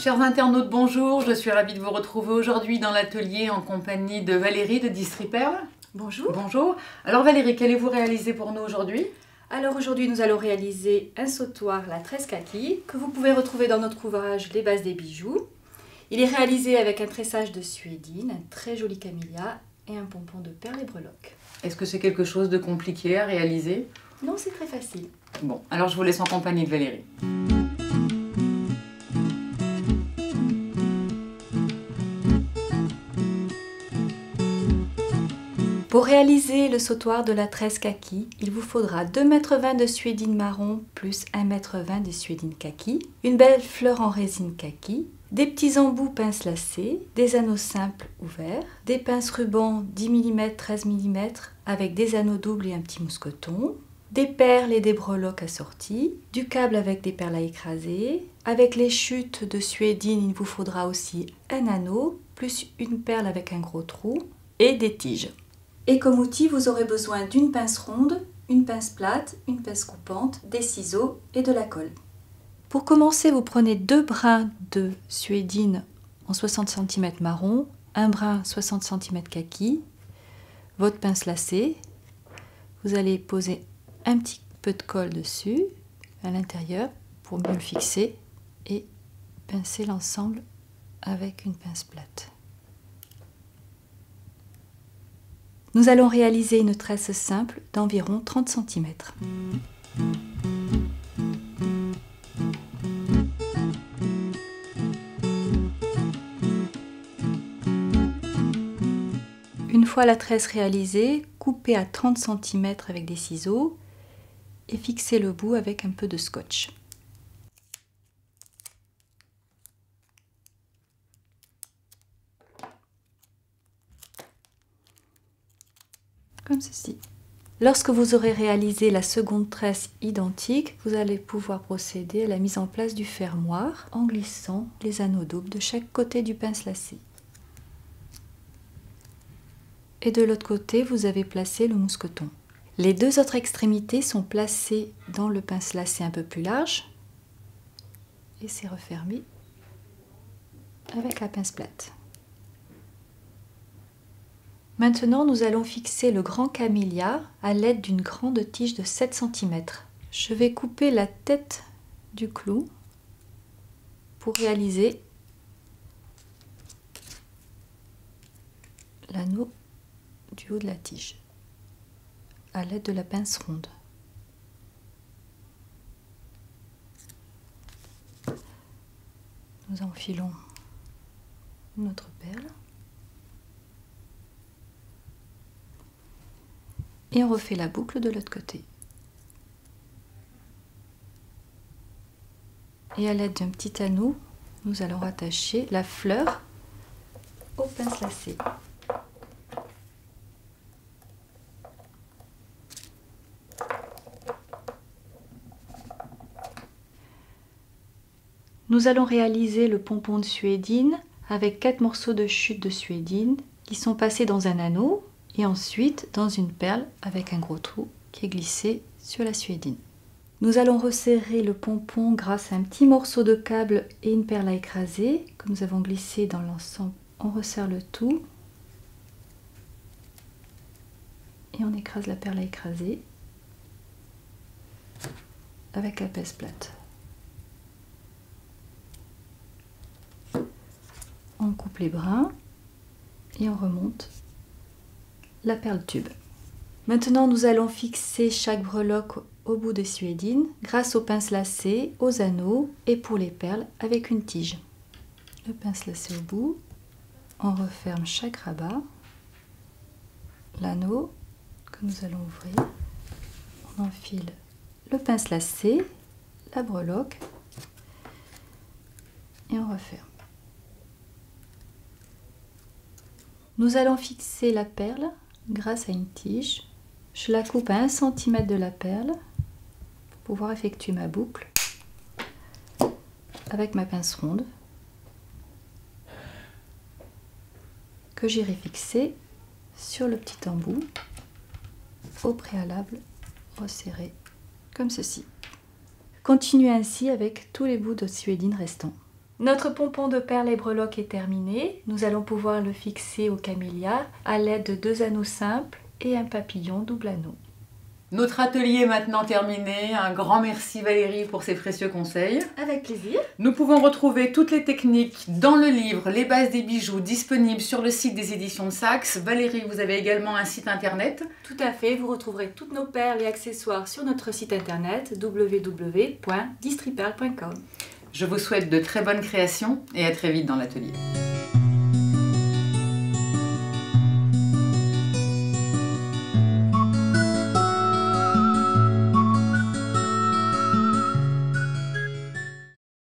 Chers internautes, bonjour, je suis ravie de vous retrouver aujourd'hui dans l'atelier en compagnie de Valérie de Distriperle. Bonjour. Bonjour. Alors Valérie, qu'allez-vous réaliser pour nous aujourd'hui? Alors aujourd'hui nous allons réaliser un sautoir la tresse kaki que vous pouvez retrouver dans notre ouvrage Les bases des bijoux. Il est réalisé avec un tressage de suédine, un très joli camélia et un pompon de perles et breloques. Est-ce que c'est quelque chose de compliqué à réaliser? Non, c'est très facile. Bon, alors je vous laisse en compagnie de Valérie. Pour réaliser le sautoir de la tresse kaki, il vous faudra 2,20 m de suédine marron plus 1,20 m de suédine kaki, une belle fleur en résine kaki, des petits embouts pinces lacées, des anneaux simples ouverts, des pinces ruban 10 mm, 13 mm avec des anneaux doubles et un petit mousqueton, des perles et des breloques assortis, du câble avec des perles à écraser. Avec les chutes de suédine, il vous faudra aussi un anneau plus une perle avec un gros trou et des tiges. Et comme outil, vous aurez besoin d'une pince ronde, une pince plate, une pince coupante, des ciseaux et de la colle. Pour commencer, vous prenez 2 brins de suédine en 60 cm marron, un brin 60 cm kaki, votre pince lacée. Vous allez poser un petit peu de colle dessus, à l'intérieur, pour mieux le fixer et pincer l'ensemble avec une pince plate. Nous allons réaliser une tresse simple d'environ 30 cm. Une fois la tresse réalisée, coupez à 30 cm avec des ciseaux et fixez le bout avec un peu de scotch. Comme ceci. Lorsque vous aurez réalisé la seconde tresse identique, vous allez pouvoir procéder à la mise en place du fermoir en glissant les anneaux doubles de chaque côté du pince lacé. Et de l'autre côté, vous avez placé le mousqueton. Les deux autres extrémités sont placées dans le pince lacé un peu plus large et c'est refermé avec la pince plate. Maintenant, nous allons fixer le grand camélia à l'aide d'une grande tige de 7 cm. Je vais couper la tête du clou pour réaliser l'anneau du haut de la tige à l'aide de la pince ronde. Nous enfilons notre perle. Et on refait la boucle de l'autre côté. Et à l'aide d'un petit anneau, nous allons rattacher la fleur au pince lacé. Nous allons réaliser le pompon de suédine avec 4 morceaux de chute de suédine qui sont passés dans un anneau et ensuite dans une perle avec un gros trou qui est glissé sur la suédine. Nous allons resserrer le pompon grâce à un petit morceau de câble et une perle à écraser que nous avons glissé dans l'ensemble. On resserre le tout et on écrase la perle à écraser avec la pince plate. On coupe les brins et on remonte la perle tube. Maintenant, nous allons fixer chaque breloque au bout des suédines grâce aux pinces lacées, aux anneaux et pour les perles avec une tige. Le pince lacé au bout, on referme chaque rabat, l'anneau que nous allons ouvrir, on enfile le pince lacé, la breloque et on referme. Nous allons fixer la perle grâce à une tige. Je la coupe à 1 cm de la perle pour pouvoir effectuer ma boucle avec ma pince ronde que j'irai fixer sur le petit embout au préalable resserré comme ceci. Continuez ainsi avec tous les bouts de suédine restants. Notre pompon de perles et breloques est terminé. Nous allons pouvoir le fixer au camélia à l'aide de 2 anneaux simples et un papillon double anneau. Notre atelier est maintenant terminé. Un grand merci Valérie pour ces précieux conseils. Avec plaisir. Nous pouvons retrouver toutes les techniques dans le livre Les bases des bijoux disponible sur le site des éditions de Saxe. Valérie, vous avez également un site internet. Tout à fait, vous retrouverez toutes nos perles et accessoires sur notre site internet www.distriperles.com. Je vous souhaite de très bonnes créations et à très vite dans l'atelier.